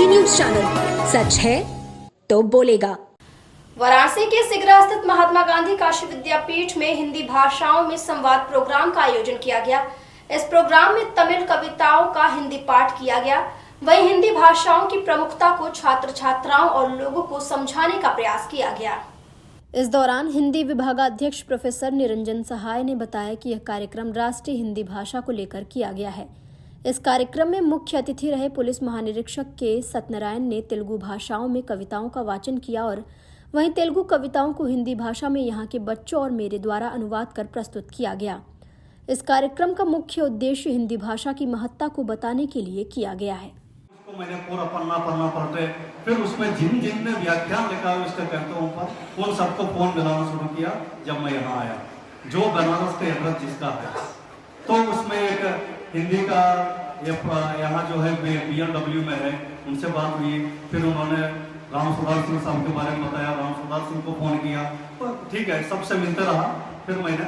जी news channel, सच है तो बोलेगा। वाराणसी के सिगरा स्थित महात्मा गांधी काशी विद्यापीठ में हिंदी भाषाओं में संवाद प्रोग्राम का आयोजन किया गया। इस प्रोग्राम में तमिल कविताओं का हिंदी पाठ किया गया। वहीं हिंदी भाषाओं की प्रमुखता को छात्र छात्राओं और लोगों को समझाने का प्रयास किया गया। इस दौरान हिंदी विभागाध्यक्ष प्रोफेसर निरंजन सहाय ने बताया कि यह कार्यक्रम राष्ट्रीय हिंदी भाषा को लेकर किया गया है। इस कार्यक्रम में मुख्य अतिथि रहे पुलिस महानिरीक्षक के सत्यनारायण ने तेलुगु भाषाओं में कविताओं का वाचन किया और वहीं तेलुगु कविताओं को हिंदी भाषा में यहाँ के बच्चों और मेरे द्वारा अनुवाद कर प्रस्तुत किया गया। इस कार्यक्रम का मुख्य उद्देश्य हिंदी भाषा की महत्ता को बताने के लिए किया गया है। उसको मैंने पूरा पढ़ना पड़ते, फिर उसमें जिन ने व्याख्यान लिखा है उसके कविताओं पर उन सबको फोन मिलाना शुरू किया। जब मैं यहाँ आया, जो बनारस के एड्रेस जिसका है, तो उसमें एक हिंदी का यहाँ जो है BMW में है, उनसे बात हुई। फिर उन्होंने राम सुधार सिंह साहब के बारे में बताया, राम सुधार सिंह को फोन किया, तो ठीक है, सबसे मिलते रहा। फिर मैंने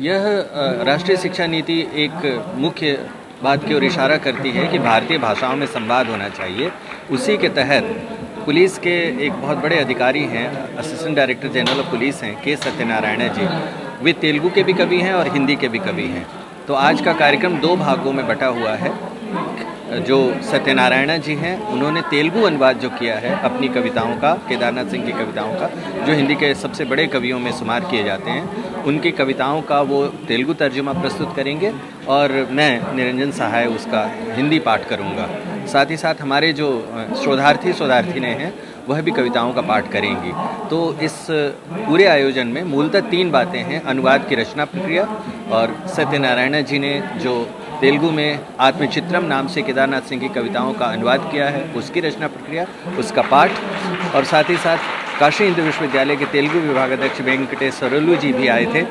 यह राष्ट्रीय शिक्षा नीति एक मुख्य बात की ओर इशारा करती है कि भारतीय भाषाओं में संवाद होना चाहिए। उसी के तहत पुलिस के एक बहुत बड़े अधिकारी हैं, assistant director general of police हैं के सत्यनारायण जी। वे तेलुगु के भी कवि हैं और हिंदी के भी कवि हैं। तो आज का कार्यक्रम दो भागों में बटा हुआ है। जो सत्यनारायण जी हैं, उन्होंने तेलुगु अनुवाद जो किया है अपनी कविताओं का, केदारनाथ सिंह की कविताओं का, जो हिंदी के सबसे बड़े कवियों में शुमार किए जाते हैं, उनकी कविताओं का वो तेलुगु तर्जुमा प्रस्तुत करेंगे और मैं निरंजन सहाय उसका हिंदी पाठ करूँगा। साथ ही साथ हमारे जो शोधार्थिनी हैं वह भी कविताओं का पाठ करेंगी। तो इस पूरे आयोजन में मूलतः 3 बातें हैं: अनुवाद की रचना प्रक्रिया, और सत्यनारायण जी ने जो तेलुगु में आत्मचित्रम नाम से केदारनाथ सिंह की कविताओं का अनुवाद किया है उसकी रचना प्रक्रिया, उसका पाठ, और साथ ही साथ काशी हिंदू विश्वविद्यालय के तेलुगु विभागाध्यक्ष वेंकटेश्वरलू जी भी आए थे,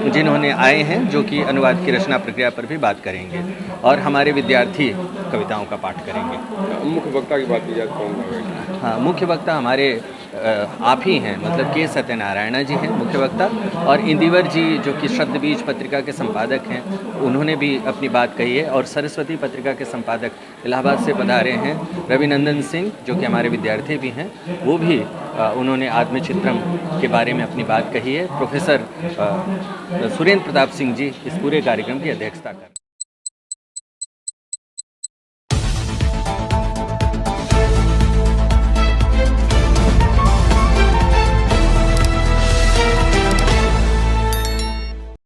जिन्होंने आए हैं, जो कि अनुवाद की रचना प्रक्रिया पर भी बात करेंगे और हमारे विद्यार्थी कविताओं का पाठ करेंगे। मुख्य वक्ता की बात की जाए कौन? हाँ, मुख्य वक्ता हमारे आप ही हैं, मतलब के सत्यनारायण जी हैं मुख्य वक्ता, और इंदिवर जी जो कि शब्द बीज पत्रिका के संपादक हैं, उन्होंने भी अपनी बात कही है। और सरस्वती पत्रिका के संपादक इलाहाबाद से पधारे हैं रविनंदन सिंह, जो कि हमारे विद्यार्थी भी हैं, वो भी उन्होंने आत्मचित्रम के बारे में अपनी बात कही है। प्रोफेसर सुरेंद्र प्रताप सिंह जी इस पूरे कार्यक्रम की अध्यक्षता कर